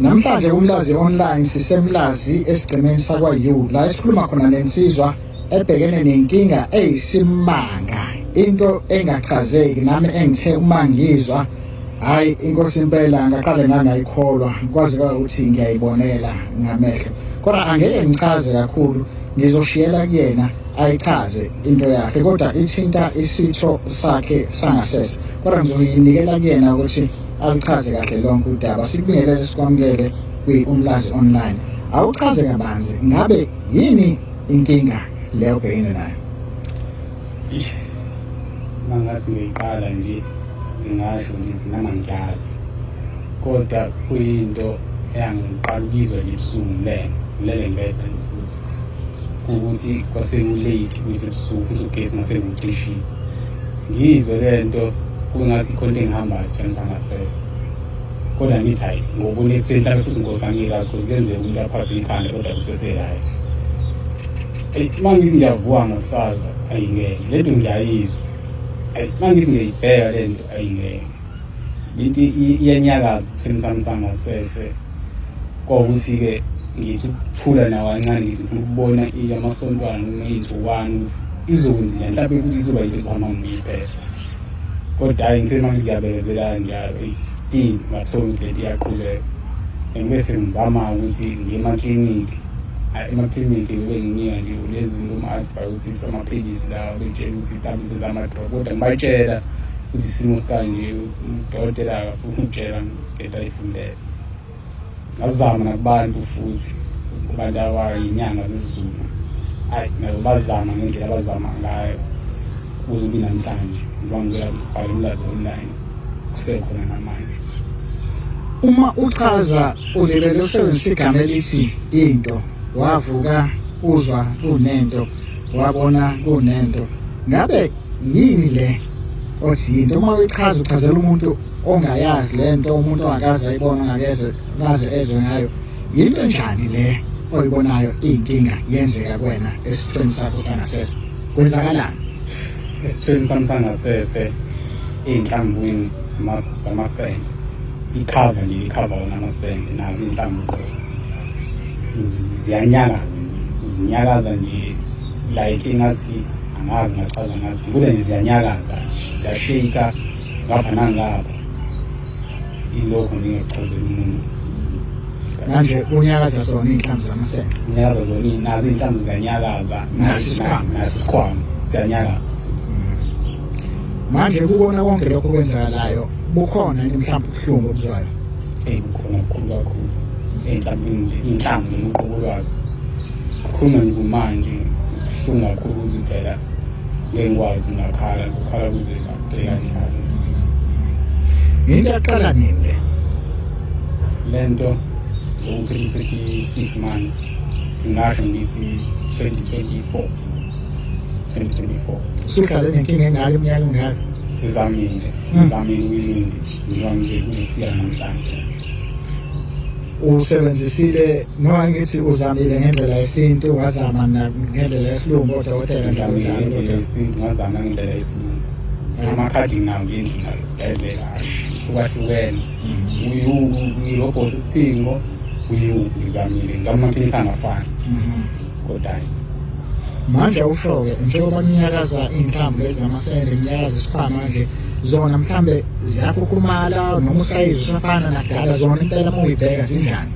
Namhlanje Umlazi Online sisemlazi esigcemeni sakwa-U la esikhuluma khona nensizwa ebhekene nenkinga eyisimanga, into engachazeki. Nami engithe uma ngizwa hayi inkosi impela ngaqale ngangayikholwa, kwazi ukuthi ngiyayibonela ngamehlo, kodwa angeke ngichaze kakhulu, ngizoshiyela kuyena ayichaze into yakhe, kodwa ithinta isitho sakhe sangasese, kodwa ngizoyinikela kuyena ukuthi alichaze kahle lonke udaba. Sikubingelele sikwamukele kwi-Umlazi Online. Awuchaze kabanzi, ngabe yini inkinga leyo obhekene nayo? Mangathi ngiyiqala nje ngingasho ngithi nama ngiyazi, kodwa kuyinto eyangiqala ukuyizwa nje ebusuku lele ngedwa futhi ukuthi kwasekulate kuyisebusuku futhi ugesi ngasengicishiwe. Ngiyizwe lento kungathi khona engihambayo sitheni sangasese, kodwa ngithi hayi ngokunesenhlalo futhi ngosangikazi because kuyenzeka umuntu aphathe ikhanda kodwa kusese-right. Mangithi ngiyavuka ngasaza ayingeke lento ngiyayizwa. Mangithi ngiyibheka lento ayingeke lento iyanyakaza sitheni sami sangasese, kwawukuthi-ke ngithi ukuphula nawo kancane, ngithi ngifuna ukubona amasontwana noma iy'nsukwana ukuthi izokwenza mhlawumbe futhi kuzoba yinto ezohamba ngiyiphele. Kodwa hayi ngithe mangithi ngiyabekezelana njalo still ngathola ukuthi lento iyaqhubeka, bese ngizama ukuthi ngiye emaklinikhi. Emaklinikhi benginika nje lezi ama-antibiotics, amaphilisi lawa betshela ukuthi itablethe zama-drop, kodwa ngibatshela ukuthi isimo sikanje, udokotela akafuni ukutshela ngento ayifundele. Ngazama nakubantu futhi kubantu abayinyanga zesiZulu, hayi nabo bazama ngendlela abazama ngayo kuze ube namhlanje njengoba ngizela ukubhala Umlazi Online kusekhona namanje. Uma uchaza ulibele usebenzisa igama elithi into, wavuka uzwa kunento, wabona kunento, ngabe yini le othi into? Uma uyichaza uchazela umuntu ongayazi lento, umuntu ongakaze ayibona, ongakaze ezwe ngayo, yinto enjani le oyibonayo iyinkinga yenzeka kuwena esithweni sakho sangasese? Kwenzakalani esithweni sami sangasese? Iy'nhlambwini zamasende, ikhava nje ikhava wona amasende, nazi iy'nhlamvu ziyanyakaza nje, zinyakaza nje like engathi angazi ngachaza ngathi kule nje ziyanyakaza, ziyashika ngapha nangapha. Ilokho ngingachazela umuntu manje unyakaza zona iy'nhlamvu zamasende, unyakaza zona nazi iy'nhlamvu ziyanyakaza, nasisikhwama ziyanyakaza. Manje kubona konke lokho kwenzakalayo, bukhona yini mhlawumbe ubuhlungu obuzwayo? Bukhona kukhulu kakhulu ey'nhlambwini, iy'nhlamvu zomqobolwazi. Kukhuluma nje kumanje kubuhlungu kakhulu ukuthi phela ngeke ngikwazi ngakhala, kukhala kuze ngabheka njalo. Yinto yaqala nini le? Lento ukuthi 6 manje, ngingasho ngithi 2024. Usuhlale nenkinga engaka iminyaka engaka? Ngizamile ukuyilungisa, ngizamile ukufika namhlanje. Usebenzisile noma ngithi uzamile ngendlela yesintu, wazama ngendlela yesilungu odokotela? Ngizamile ngendlela yesintu, ngazama ngendlela yesilungu. Amakhadi nawo ngendlu nasesibhedlela ahlukahlukene, uyirobhothi isiphingo, ngizamile, ngizama amaklinikhi angafani, kodwa hayi. Manje usho-ke njengoba ninyakaza iy'nhlamvu lezi zamasende, ninyakaza isikhwama manje, zona mhlawumbe ziyakhukhumala noma usayizi usafana nakudala, zona impela uma uyibheka zinjani?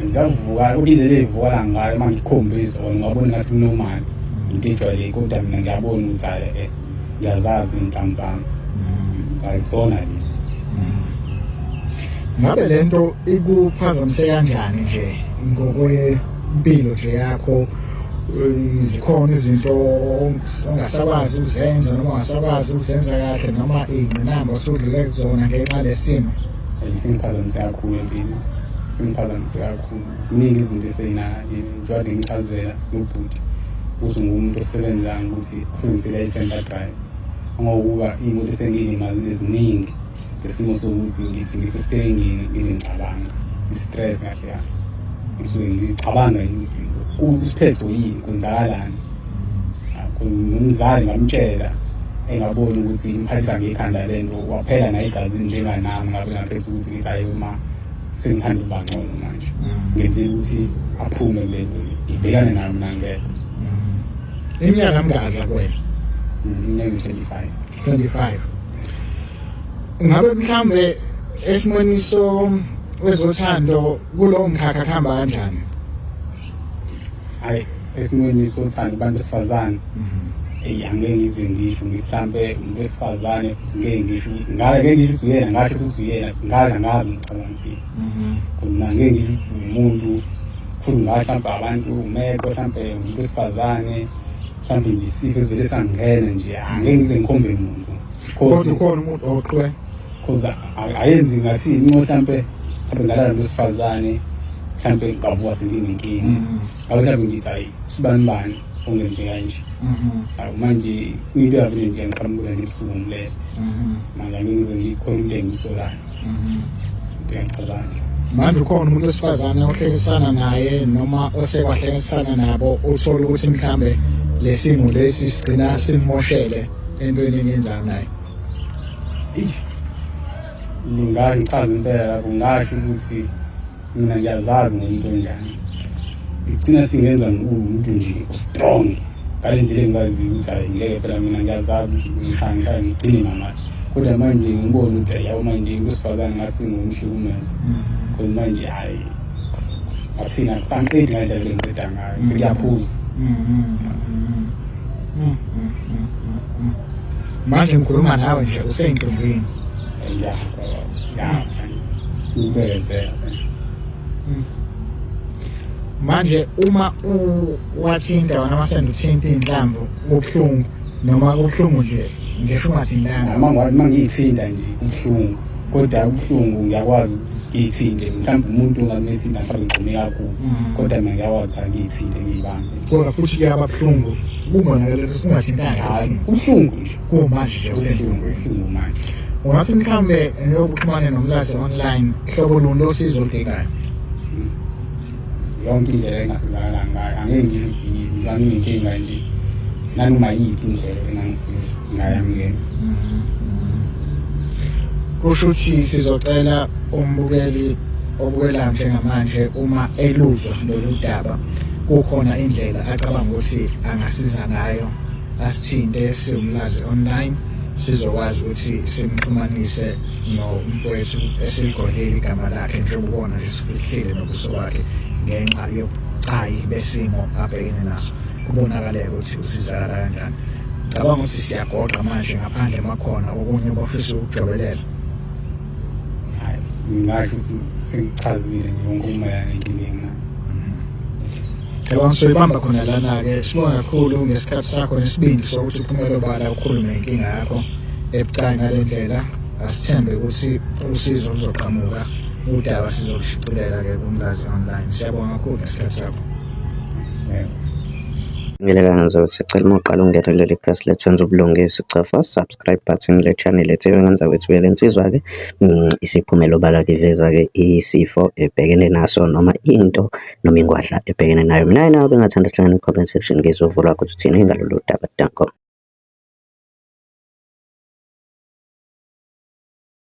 Ziyavuka indlela ey'vuka ngayo uma ngikhombisa or ngingabona ngathi kunormal, into ejwayelekile, kodwa mina ngiyabona ukuthi hayi ngiyazazi iy'nhlamvu zami, kusona lesi. Ngabe lento ikuphazamise kanjani nje ngokwempilo nje yakho? Zikhona izinto ongasakwazi ukuzenza noma ongasakwazi ukuzenza kahle, noma iy'ngqinamba osudlule kuzona ngenxa yalesimo? Singiphazamise kakhulu empilo, singiphazamise kakhulu. Kuningi izinto esey'nakile, njengoba ngichazela nobhuti ukuthi ngumuntu osebenzayo ukuthi asebenzisele i-center drive, ngokuba iy'moto esengiy'limazile eziningi ngesimo sokuthi ngithi ngisesiteringini ngingicabanga, i-stress kahle kahle, ngisuke ngicabanga ukuthi isiphetho yini, kwenzakalani. Umzali ngamtshela engaboni ukuthi imphathisa ngekhanda lento, waphela nayo igazini njenganami, ngabe ngakhetha ukuthi ngithi hayi uma sengithanda ukuba ngcono manje ngenzela ukuthi aphume kule nto ngibhekane nayo mina ngeke iminyaka mingaki kuwena? iminyaka 25. Ngabe mhlambe esimweni wezothando kulowo mkhakha kuhamba kanjani? hayi esimweni sothando abantu besifazane angeke ngize ngisho mhlambe umuntu wesifazane futhi ngeke ngisho ngeke ngisho ukuthi uyena ngasho ukuthi uyena ngazi ngicabanga ukuthi mina ngeke ngisho ukuthi umuntu futhi mhlawumbe abantu umeko mhlawumbe umuntu wesifazane mhlawumbe nje isifo esivele sangena nje angeke ngize ngikhombe umuntu kodwa ukhona umuntu oqhwe cause ayenzi ngathini mhlawumbe ngalala wesifazane mhlawumbe ngavuka senginenkinga ngabe mhlawumbe ngithi hayi sibani ongenze kanje manje into yavele nje ngiqhamuka nebusuku le manje ngize ngikhona into engisolayo ngiyacabanga manje ukhona umuntu wesifazane ohlekisana naye noma osekwahlekisana nabo uthola ukuthi mhlambe lesimo lesi sigcina simmoshele entweni engenzayo naye ngichaza impela kungasho ukuthi mina ngiyazazi ngomuntu onjani igcina singenza umuntu nje strong ngale nje engazi ukuthi hayi ngeke phela mina ngiyazazi ukuthi ngihlangana ngigcine namali kodwa manje ngibona ukuthi yawo manje ngosifazane ngasingumhlukumeza kodwa manje hayi athina sanqedi ngandlela engiceda ngayo ngiyaphuza manje ngikhuluma nawe nje useyintombini ubezela manje uma wathinta wona masanda uthinta iy'nhlamvu kubuhlungu noma kubuhlungu nje ngisho ungathintanga uma ngiyithinta nje kubuhlungu kodwa ubuhlungu ngiyakwazi ukuthi ngiyithinte mhlawumbe umuntu ongamethinta mhlawumbe ngigqume kakhulu kodwa mina ngiyakwazi ukuthi ngiyithinte ngiyibambe kodwa futhi kuyaba buhlungu kubonakala ukuthi ungathintanga ubuhlungu nje kumanje nje ubuhlungu manje ungathi mhlawumbe niyokuxhumana nomlazi online hlobo luni losizo oludingayo yonke indlela engasizakala ngayo angeke ngisho ukuthi nginenkinga nje nanoma yiphi indlela engangisiza ngayamukela kusho ukuthi sizocela umbukeli obukelayo njengamanje uma eluzwa lolu daba kukhona indlela acabanga ukuthi angasiza ngayo asithinte siwumlazi online sizokwazi ukuthi simxhumanise nomfowethu esiligodlile igama lakhe njengoba ubona nje sifihlile nobuso bakhe ngenxa yobucayi besimo abhekene naso kubonakaleka ukuthi usizakala kanjani. Ngicabanga ukuthi siyagoqa manje ngaphandle makhona okunye obafisa ukujobelela. hayi ngingasho ukuthi sengichazile yonke umayana nenkinga Ngicabanga soyibamba khona lana-ke sibonga kakhulu ngesikhathi sakho nesibindi sokuthi uphumele obala ukhulume inkinga yakho ebucayi ngale ndlela. Asithembe ukuthi usizo luzoqhamuka udaba sizolushicilela-ke kumlazi online. Siyabonga kakhulu ngesikhathi sakho. Ngileka ngizothi sicela uma uqala ungena kuleli khasi lethu wenza ubulungisi uchafa subscribe button le channel ethu ngenza kwethu uyelensizwa-ke isiphumelo bala kiveza-ke isifo ebhekene naso noma into noma ingwadla ebhekene nayo. Mina nawe bengathanda sihlangane comment section ngizovulwa ukuthi uthini ngalolu daba. Danko.